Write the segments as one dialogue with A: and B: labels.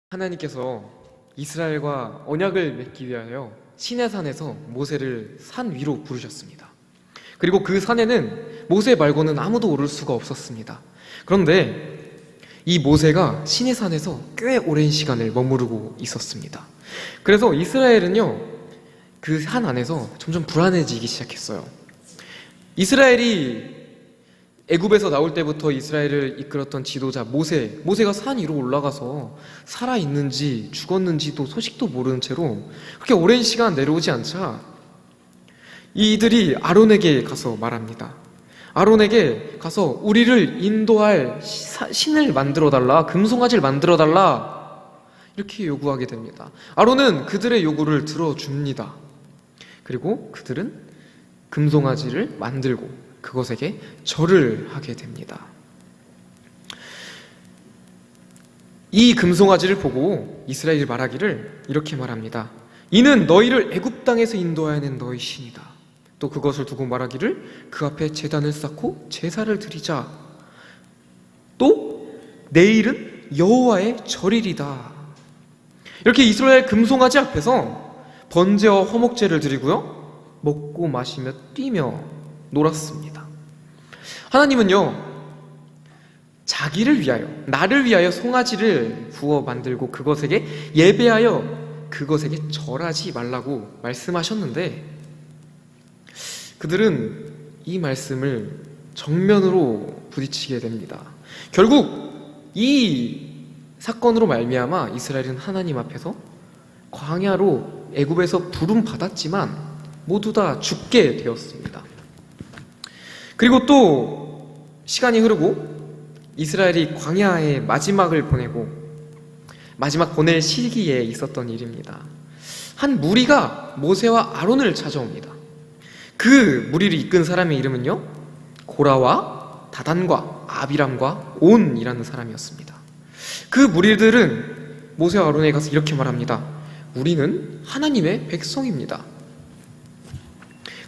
A: 하나님께서 이스라엘과 언약을 맺기 위하여 시내산에서 모세를 산 위로 부르셨습니다. 그리고 그 산에는 모세 말고는 아무도 오를 수가 없었습니다. 그런데 이 모세가 시내산에서 꽤 오랜 시간을 머무르고 있었습니다. 그래서 이스라엘은요, 그 산 안에서 점점 불안해지기 시작했어요. 이스라엘이 애굽에서 나올 때부터 이스라엘을 이끌었던 지도자 모세가 산 위로 올라가서 살아있는지 죽었는지도 소식도 모르는 채로 그렇게 오랜 시간 내려오지 않자 이들이 아론에게 가서 말합니다. 아론에게 가서 우리를 인도할 신을 만들어달라, 금송아지를 만들어달라, 이렇게 요구하게 됩니다. 아론은 그들의 요구를 들어줍니다. 그리고 그들은 금송아지를 만들고 그것에게 절을 하게 됩니다. 이 금송아지를 보고 이스라엘이 말하기를 이렇게 말합니다. 이는 너희를 애굽 땅에서 인도하여낸 너희 신이다. 또 그것을 두고 말하기를 그 앞에 제단을 쌓고 제사를 드리자. 또 내일은 여호와의 절일이다. 이렇게 이스라엘 금송아지 앞에서 번제와 화목제를 드리고요, 먹고 마시며 뛰며 놀았습니다. 하나님은요, 자기를 위하여, 나를 위하여 송아지를 구워 만들고 그것에게 예배하여 그것에게 절하지 말라고 말씀하셨는데, 그들은 이 말씀을 정면으로 부딪히게 됩니다. 결국 이 사건으로 말미암아 이스라엘은 하나님 앞에서 광야로 애굽에서 부름 받았지만 모두 다 죽게 되었습니다. 그리고 또 시간이 흐르고 이스라엘이 광야의 마지막을 보내고 마지막 보낼 시기에 있었던 일입니다. 한 무리가 모세와 아론을 찾아옵니다. 그 무리를 이끈 사람의 이름은요, 고라와 다단과 아비람과 온이라는 사람이었습니다. 그 무리들은 모세와 아론에 가서 이렇게 말합니다. 우리는 하나님의 백성입니다.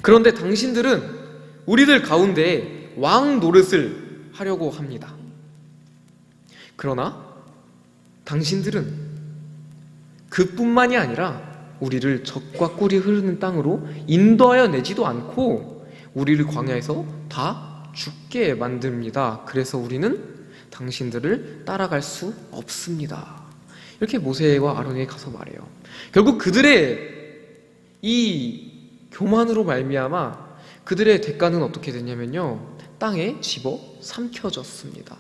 A: 그런데 당신들은 우리들 가운데 왕 노릇을 하려고 합니다. 그러나 당신들은 그뿐만이 아니라 우리를 젖과 꿀이 흐르는 땅으로 인도하여 내지도 않고 우리를 광야에서 다 죽게 만듭니다. 그래서 우리는 당신들을 따라갈 수 없습니다. 이렇게 모세와 아론에게 가서 말해요. 결국 그들의 이 교만으로 말미암아 그들의 대가는 어떻게 됐냐면요, 땅에 집어 삼켜졌습니다.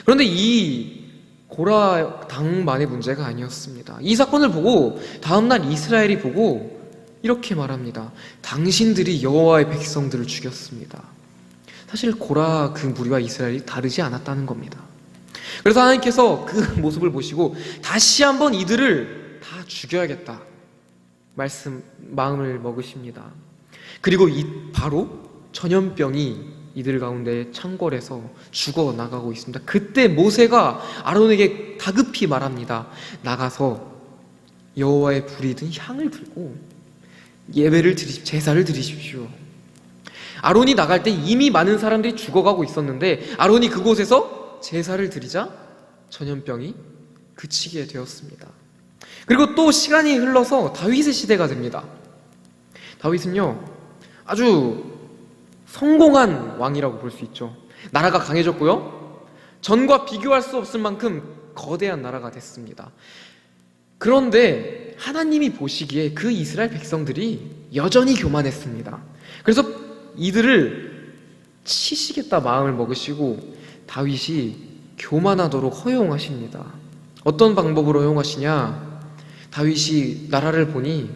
A: 그런데 이 고라 당만의 문제가 아니었습니다. 이 사건을 보고 다음날 이스라엘이 보고 이렇게 말합니다. 당신들이 여호와의 백성들을 죽였습니다. 사실 고라 그 무리와 이스라엘이 다르지 않았다는 겁니다. 그래서 하나님께서 그 모습을 보시고 다시 한번 이들을 다 죽여야겠다 마음을 먹으십니다. 그리고 바로 전염병이 이들 가운데 창궐해서 죽어나가고 있습니다. 그때 모세가 아론에게 다급히 말합니다. 나가서 여호와의 불이 든 향을 들고 제사를 드리십시오. 아론이 나갈 때 이미 많은 사람들이 죽어가고 있었는데 아론이 그곳에서 제사를 드리자 전염병이 그치게 되었습니다. 그리고 또 시간이 흘러서 다윗의 시대가 됩니다. 다윗은요, 아주 성공한 왕이라고 볼 수 있죠. 나라가 강해졌고요, 전과 비교할 수 없을 만큼 거대한 나라가 됐습니다. 그런데 하나님이 보시기에 그 이스라엘 백성들이 여전히 교만했습니다. 그래서 이들을 치시겠다 마음을 먹으시고 다윗이 교만하도록 허용하십니다. 어떤 방법으로 허용하시냐? 다윗이 나라를 보니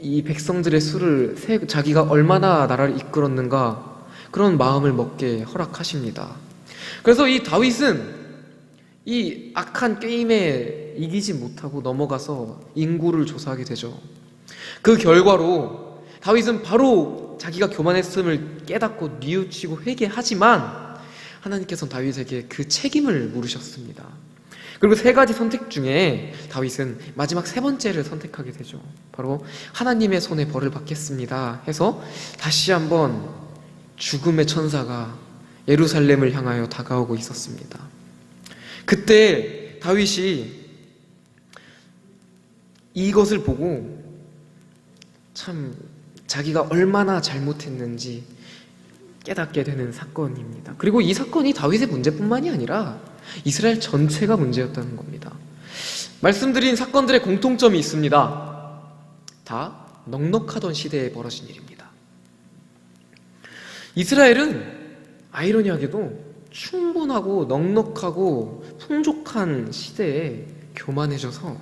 A: 이 백성들의 수를 자기가 얼마나 나라를 이끌었는가 그런 마음을 먹게 허락하십니다. 그래서 이 다윗은 이 악한 게임에 이기지 못하고 넘어가서 인구를 조사하게 되죠. 그 결과로 다윗은 바로 자기가 교만했음을 깨닫고 뉘우치고 회개하지만 하나님께서는 다윗에게 그 책임을 물으셨습니다. 그리고 세 가지 선택 중에 다윗은 마지막 세 번째를 선택하게 되죠. 바로 하나님의 손에 벌을 받겠습니다 해서 다시 한번 죽음의 천사가 예루살렘을 향하여 다가오고 있었습니다. 그때 다윗이 이것을 보고 참 자기가 얼마나 잘못했는지 깨닫게 되는 사건입니다. 그리고 이 사건이 다윗의 문제뿐만이 아니라 이스라엘 전체가 문제였다는 겁니다. 말씀드린 사건들의 공통점이 있습니다. 다 넉넉하던 시대에 벌어진 일입니다. 이스라엘은 아이러니하게도 충분하고 넉넉하고 풍족한 시대에 교만해져서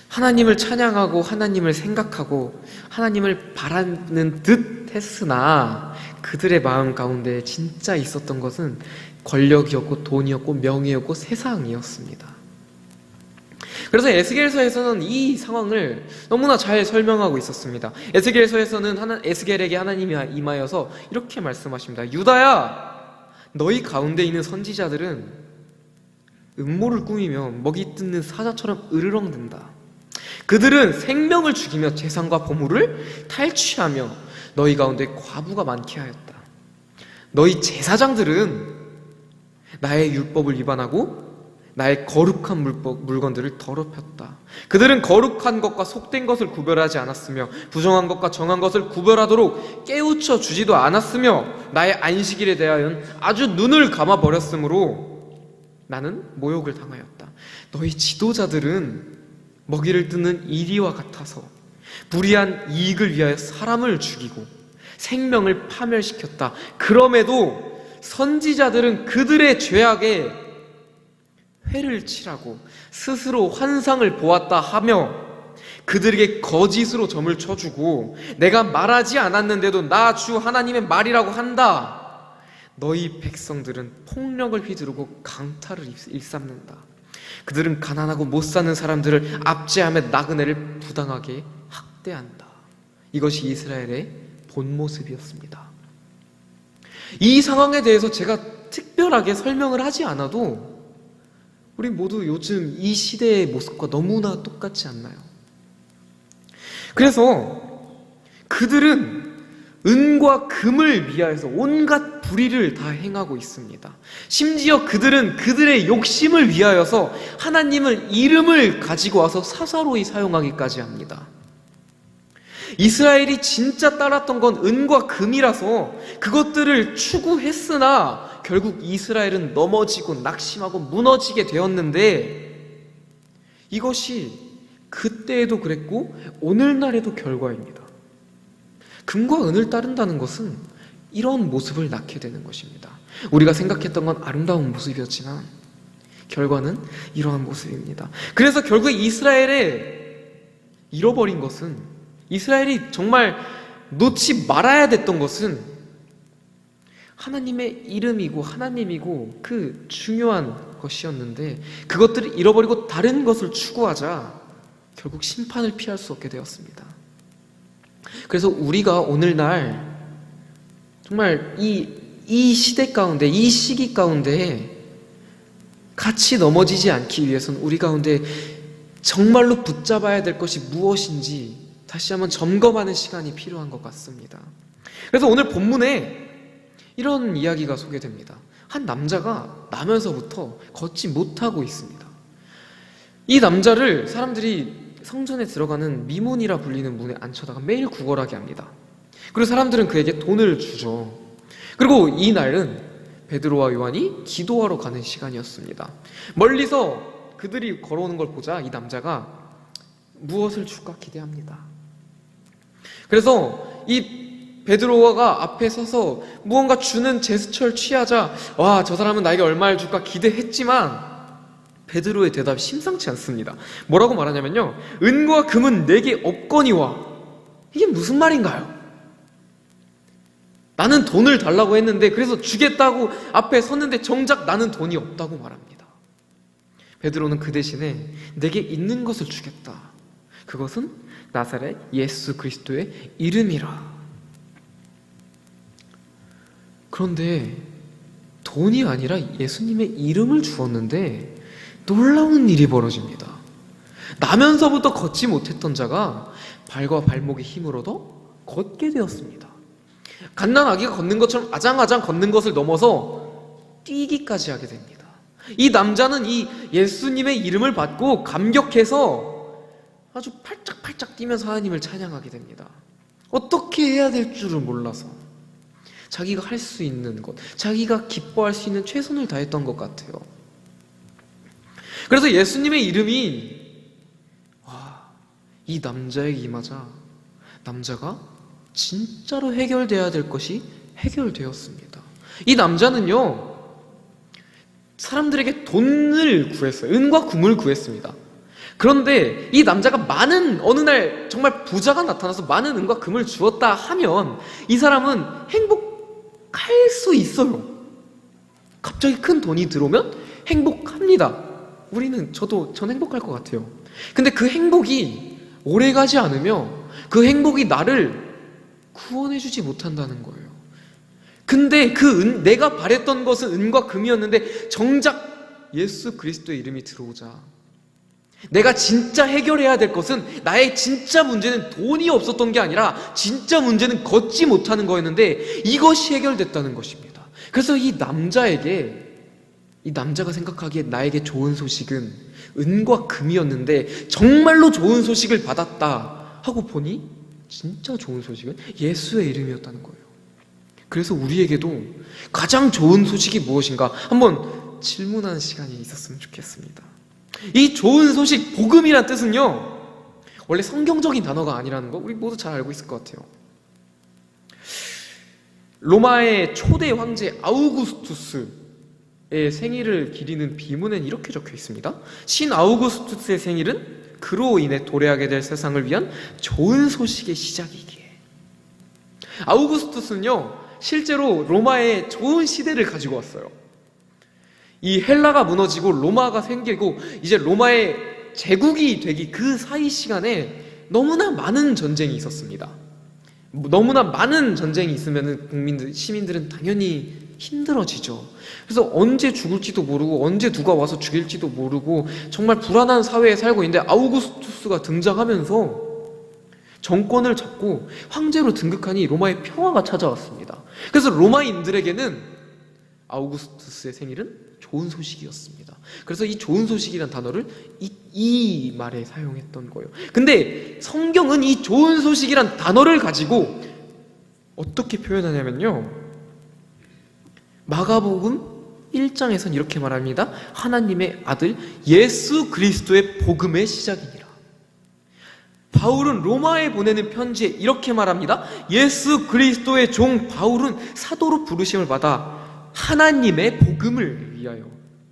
A: 하나님을 찬양하고 하나님을 생각하고 하나님을 바라는 듯 했으나 그들의 마음 가운데 진짜 있었던 것은 권력이었고 돈이었고 명예였고 세상이었습니다. 그래서 에스겔서에서는 이 상황을 너무나 잘 설명하고 있었습니다. 에스겔서에서는 에스겔에게 하나님이 임하여서 이렇게 말씀하십니다. 유다야, 너희 가운데 있는 선지자들은 음모를 꾸미며 먹이 뜯는 사자처럼 으르렁댄다. 그들은 생명을 죽이며 재산과 보물을 탈취하며 너희 가운데 과부가 많게 하였다. 너희 제사장들은 나의 율법을 위반하고 나의 거룩한 물건들을 더럽혔다. 그들은 거룩한 것과 속된 것을 구별하지 않았으며 부정한 것과 정한 것을 구별하도록 깨우쳐 주지도 않았으며 나의 안식일에 대하여는 아주 눈을 감아버렸으므로 나는 모욕을 당하였다. 너희 지도자들은 먹이를 뜯는 이리와 같아서 불의한 이익을 위하여 사람을 죽이고 생명을 파멸시켰다. 그럼에도 선지자들은 그들의 죄악에 회를 치라고 스스로 환상을 보았다 하며 그들에게 거짓으로 점을 쳐주고 내가 말하지 않았는데도 나 주 하나님의 말이라고 한다. 너희 백성들은 폭력을 휘두르고 강탈을 일삼는다. 그들은 가난하고 못 사는 사람들을 압제하며 나그네를 부당하게 학대한다. 이것이 이스라엘의 본 모습이었습니다. 이 상황에 대해서 제가 특별하게 설명을 하지 않아도 우리 모두 요즘 이 시대의 모습과 너무나 똑같지 않나요? 그래서 그들은 은과 금을 위하여서 온갖 불의를 다 행하고 있습니다. 심지어 그들은 그들의 욕심을 위하여서 하나님의 이름을 가지고 와서 사사로이 사용하기까지 합니다. 이스라엘이 진짜 따랐던 건 은과 금이라서 그것들을 추구했으나 결국 이스라엘은 넘어지고 낙심하고 무너지게 되었는데 이것이 그때에도 그랬고 오늘날에도 결과입니다. 금과 은을 따른다는 것은 이런 모습을 낳게 되는 것입니다. 우리가 생각했던 건 아름다운 모습이었지만 결과는 이러한 모습입니다. 그래서 결국 이스라엘에 잃어버린 것은, 이스라엘이 정말 놓지 말아야 됐던 것은 하나님의 이름이고 하나님이고 그 중요한 것이었는데 그것들을 잃어버리고 다른 것을 추구하자 결국 심판을 피할 수 없게 되었습니다. 그래서 우리가 오늘날 정말 이 시대 가운데, 이 시기 가운데 같이 넘어지지 않기 위해서는 우리 가운데 정말로 붙잡아야 될 것이 무엇인지 다시 한번 점검하는 시간이 필요한 것 같습니다. 그래서 오늘 본문에 이런 이야기가 소개됩니다. 한 남자가 나면서부터 걷지 못하고 있습니다. 이 남자를 사람들이 성전에 들어가는 미문이라 불리는 문에 앉혀다가 매일 구걸하게 합니다. 그리고 사람들은 그에게 돈을 주죠. 그리고 이 날은 베드로와 요한이 기도하러 가는 시간이었습니다. 멀리서 그들이 걸어오는 걸 보자 이 남자가 무엇을 줄까 기대합니다. 그래서 이 베드로가 앞에 서서 무언가 주는 제스처를 취하자 와, 저 사람은 나에게 얼마를 줄까 기대했지만 베드로의 대답이 심상치 않습니다. 뭐라고 말하냐면요, 은과 금은 내게 없거니와. 이게 무슨 말인가요? 나는 돈을 달라고 했는데 그래서 주겠다고 앞에 섰는데 정작 나는 돈이 없다고 말합니다. 베드로는 그 대신에 내게 있는 것을 주겠다. 그것은 나사렛 예수 그리스도의 이름이라. 그런데 돈이 아니라 예수님의 이름을 주었는데 놀라운 일이 벌어집니다. 나면서부터 걷지 못했던 자가 발과 발목의 힘을 얻어 걷게 되었습니다. 갓난아기가 걷는 것처럼 아장아장 걷는 것을 넘어서 뛰기까지 하게 됩니다. 이 남자는 이 예수님의 이름을 받고 감격해서 아주 팔짝팔짝 뛰면서 하나님을 찬양하게 됩니다. 어떻게 해야 될 줄을 몰라서 자기가 할 수 있는 것, 자기가 기뻐할 수 있는 최선을 다했던 것 같아요. 그래서 예수님의 이름이 이 남자에게 임하자 남자가 진짜로 해결돼야 될 것이 해결되었습니다. 이 남자는요, 사람들에게 돈을 구했어요. 은과 금을 구했습니다. 그런데 이 남자가 어느 날 정말 부자가 나타나서 많은 은과 금을 주었다 하면 이 사람은 행복할 수 있어요. 갑자기 큰 돈이 들어오면 행복합니다. 전 행복할 것 같아요. 근데 그 행복이 오래가지 않으며 그 행복이 나를 구원해주지 못한다는 거예요. 근데 내가 바랬던 것은 은과 금이었는데 정작 예수 그리스도의 이름이 들어오자 내가 진짜 해결해야 될 것은, 나의 진짜 문제는 돈이 없었던 게 아니라 진짜 문제는 걷지 못하는 거였는데 이것이 해결됐다는 것입니다. 그래서 이 남자가 생각하기에 나에게 좋은 소식은 은과 금이었는데 정말로 좋은 소식을 받았다 하고 보니 진짜 좋은 소식은 예수의 이름이었다는 거예요. 그래서 우리에게도 가장 좋은 소식이 무엇인가 한번 질문하는 시간이 있었으면 좋겠습니다. 이 좋은 소식, 복음이란 뜻은요, 원래 성경적인 단어가 아니라는 거 우리 모두 잘 알고 있을 것 같아요. 로마의 초대 황제 아우구스투스의 생일을 기리는 비문엔 이렇게 적혀 있습니다. 신 아우구스투스의 생일은 그로 인해 도래하게 될 세상을 위한 좋은 소식의 시작이기에. 아우구스투스는요, 실제로 로마의 좋은 시대를 가지고 왔어요. 이 헬라가 무너지고 로마가 생기고 이제 로마의 제국이 되기 그 사이 시간에 너무나 많은 전쟁이 있었습니다. 너무나 많은 전쟁이 있으면 시민들은 당연히 힘들어지죠. 그래서 언제 죽을지도 모르고 언제 누가 와서 죽일지도 모르고 정말 불안한 사회에 살고 있는데 아우구스투스가 등장하면서 정권을 잡고 황제로 등극하니 로마의 평화가 찾아왔습니다. 그래서 로마인들에게는 아우구스투스의 생일은 좋은 소식이었습니다. 그래서 이 좋은 소식이란 단어를 이 말에 사용했던 거예요. 근데 성경은 이 좋은 소식이란 단어를 가지고 어떻게 표현하냐면요, 마가복음 1장에서는 이렇게 말합니다. 하나님의 아들 예수 그리스도의 복음의 시작이니라. 바울은 로마에 보내는 편지에 이렇게 말합니다. 예수 그리스도의 종 바울은 사도로 부르심을 받아 하나님의 복음을 위하여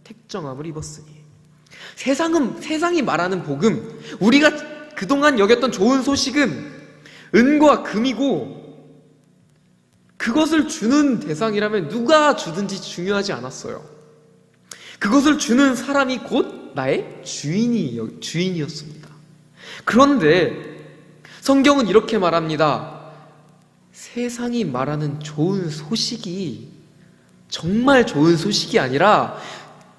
A: 택정함을 입었으니. 세상이 말하는 복음, 우리가 그동안 여겼던 좋은 소식은 은과 금이고 그것을 주는 대상이라면 누가 주든지 중요하지 않았어요. 그것을 주는 사람이 곧 나의 주인이었습니다. 그런데 성경은 이렇게 말합니다. 세상이 말하는 좋은 소식이 정말 좋은 소식이 아니라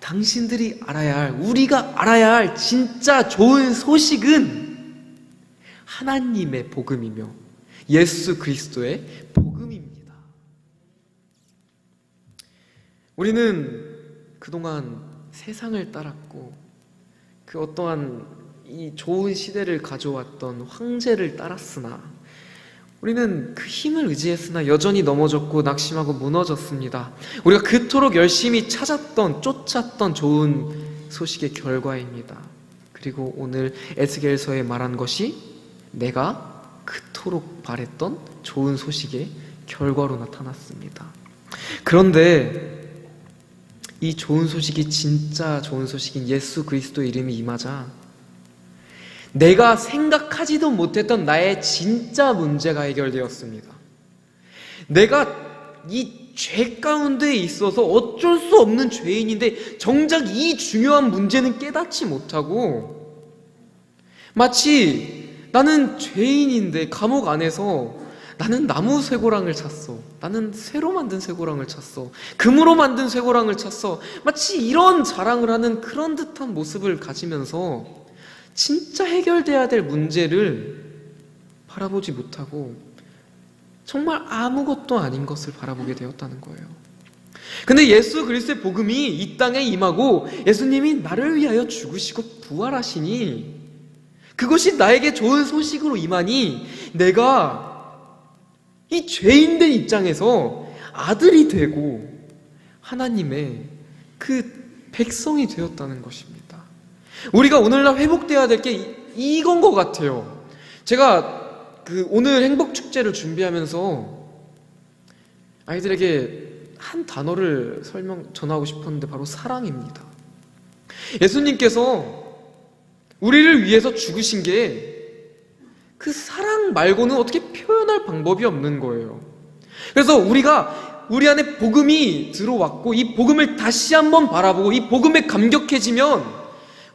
A: 당신들이 알아야 할, 우리가 알아야 할 진짜 좋은 소식은 하나님의 복음이며 예수 그리스도의 복음입니다. 우리는 그동안 세상을 따랐고 그 어떠한 이 좋은 시대를 가져왔던 황제를 따랐으나 우리는 그 힘을 의지했으나 여전히 넘어졌고 낙심하고 무너졌습니다. 우리가 그토록 열심히 쫓았던 좋은 소식의 결과입니다. 그리고 오늘 에스겔서에 말한 것이 내가 그토록 바랬던 좋은 소식의 결과로 나타났습니다. 그런데 이 좋은 소식이 진짜 좋은 소식인 예수 그리스도의 이름이 임하자 내가 생각하지도 못했던 나의 진짜 문제가 해결되었습니다. 내가 이 죄 가운데 있어서 어쩔 수 없는 죄인인데 정작 이 중요한 문제는 깨닫지 못하고 마치 나는 죄인인데 감옥 안에서 나는 나무 쇠고랑을 찼어. 나는 쇠로 만든 쇠고랑을 찼어. 금으로 만든 쇠고랑을 찼어. 마치 이런 자랑을 하는 그런 듯한 모습을 가지면서 진짜 해결돼야 될 문제를 바라보지 못하고 정말 아무것도 아닌 것을 바라보게 되었다는 거예요. 근데 예수 그리스도의 복음이 이 땅에 임하고 예수님이 나를 위하여 죽으시고 부활하시니 그것이 나에게 좋은 소식으로 임하니 내가 이 죄인된 입장에서 아들이 되고 하나님의 그 백성이 되었다는 것입니다. 우리가 오늘날 회복되어야 될 게 이건 것 같아요. 제가 오늘 행복축제를 준비하면서 아이들에게 한 단어를 전하고 싶었는데 바로 사랑입니다. 예수님께서 우리를 위해서 죽으신 게 그 사랑 말고는 어떻게 표현할 방법이 없는 거예요. 그래서 우리가 우리 안에 복음이 들어왔고 이 복음을 다시 한번 바라보고 이 복음에 감격해지면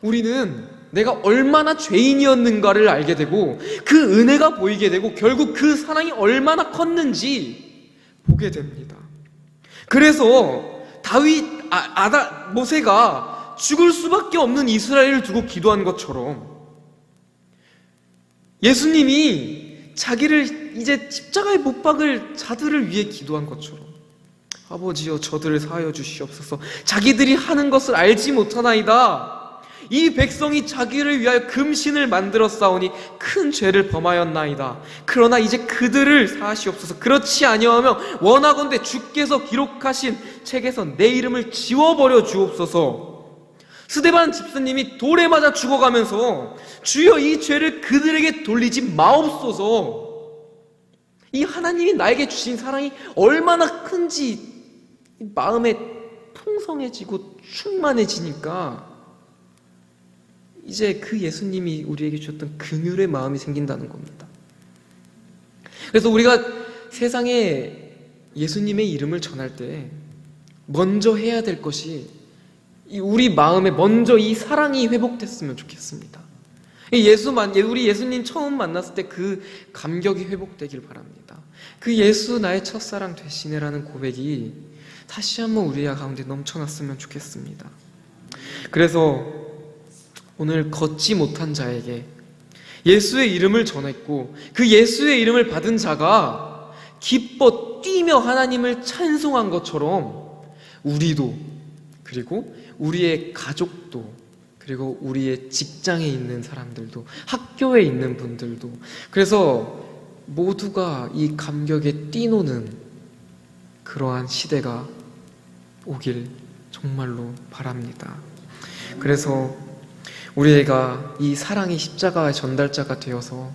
A: 우리는 내가 얼마나 죄인이었는가를 알게 되고 그 은혜가 보이게 되고 결국 그 사랑이 얼마나 컸는지 보게 됩니다. 그래서 모세가 죽을 수밖에 없는 이스라엘을 두고 기도한 것처럼 예수님이 자기를 이제 십자가에 못 박을 자들을 위해 기도한 것처럼 아버지여 저들을 사하여 주시옵소서. 자기들이 하는 것을 알지 못하나이다. 이 백성이 자기를 위하여 금신을 만들어 싸우니 큰 죄를 범하였나이다. 그러나 이제 그들을 사하시옵소서. 그렇지 아니하면 원하건대 주께서 기록하신 책에서 내 이름을 지워버려 주옵소서. 스데반 집사님이 돌에 맞아 죽어가면서 주여 이 죄를 그들에게 돌리지 마옵소서. 이 하나님이 나에게 주신 사랑이 얼마나 큰지 마음에 풍성해지고 충만해지니까 이제 그 예수님이 우리에게 주셨던 긍휼의 마음이 생긴다는 겁니다. 그래서 우리가 세상에 예수님의 이름을 전할 때 먼저 해야 될 것이 우리 마음에 먼저 이 사랑이 회복됐으면 좋겠습니다. 우리 예수님 처음 만났을 때 그 감격이 회복되길 바랍니다. 그 예수 나의 첫사랑 되시네라는 고백이 다시 한번 우리 가운데 넘쳐났으면 좋겠습니다. 그래서 오늘 걷지 못한 자에게 예수의 이름을 전했고 그 예수의 이름을 받은 자가 기뻐 뛰며 하나님을 찬송한 것처럼 우리도, 그리고 우리의 가족도, 그리고 우리의 직장에 있는 사람들도, 학교에 있는 분들도, 그래서 모두가 이 감격에 뛰노는 그러한 시대가 오길 정말로 바랍니다. 그래서 우리가 이 사랑의 십자가의 전달자가 되어서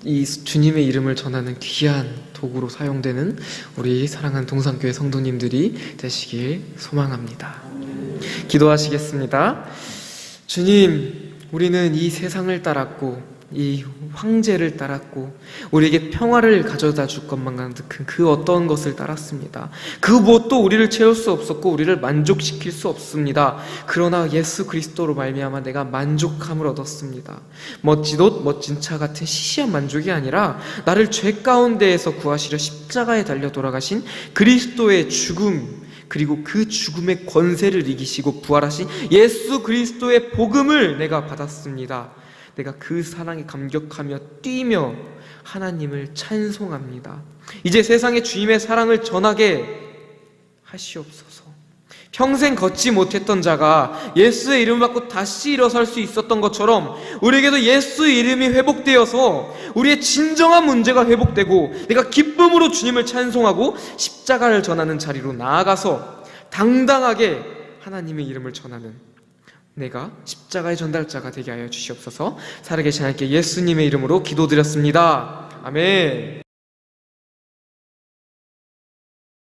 A: 이 주님의 이름을 전하는 귀한 도구로 사용되는 우리 사랑하는 동산교회 성도님들이 되시길 소망합니다. 기도하시겠습니다. 주님, 우리는 이 세상을 따랐고 이 황제를 따랐고 우리에게 평화를 가져다 줄 것만 같은 그 어떤 것을 따랐습니다. 그 무엇도 우리를 채울 수 없었고 우리를 만족시킬 수 없습니다. 그러나 예수 그리스도로 말미암아 내가 만족함을 얻었습니다. 멋진 옷, 멋진 차 같은 시시한 만족이 아니라 나를 죄 가운데에서 구하시려 십자가에 달려 돌아가신 그리스도의 죽음, 그리고 그 죽음의 권세를 이기시고 부활하신 예수 그리스도의 복음을 내가 받았습니다. 내가 그 사랑에 감격하며 뛰며 하나님을 찬송합니다. 이제 세상에 주님의 사랑을 전하게 하시옵소서. 평생 걷지 못했던 자가 예수의 이름을 받고 다시 일어설 수 있었던 것처럼 우리에게도 예수의 이름이 회복되어서 우리의 진정한 문제가 회복되고 내가 기쁨으로 주님을 찬송하고 십자가를 전하는 자리로 나아가서 당당하게 하나님의 이름을 전하는 내가 십자가의 전달자가 되게 하여 주시옵소서. 살아계신 하나님께 예수님의 이름으로 기도드렸습니다. 아멘.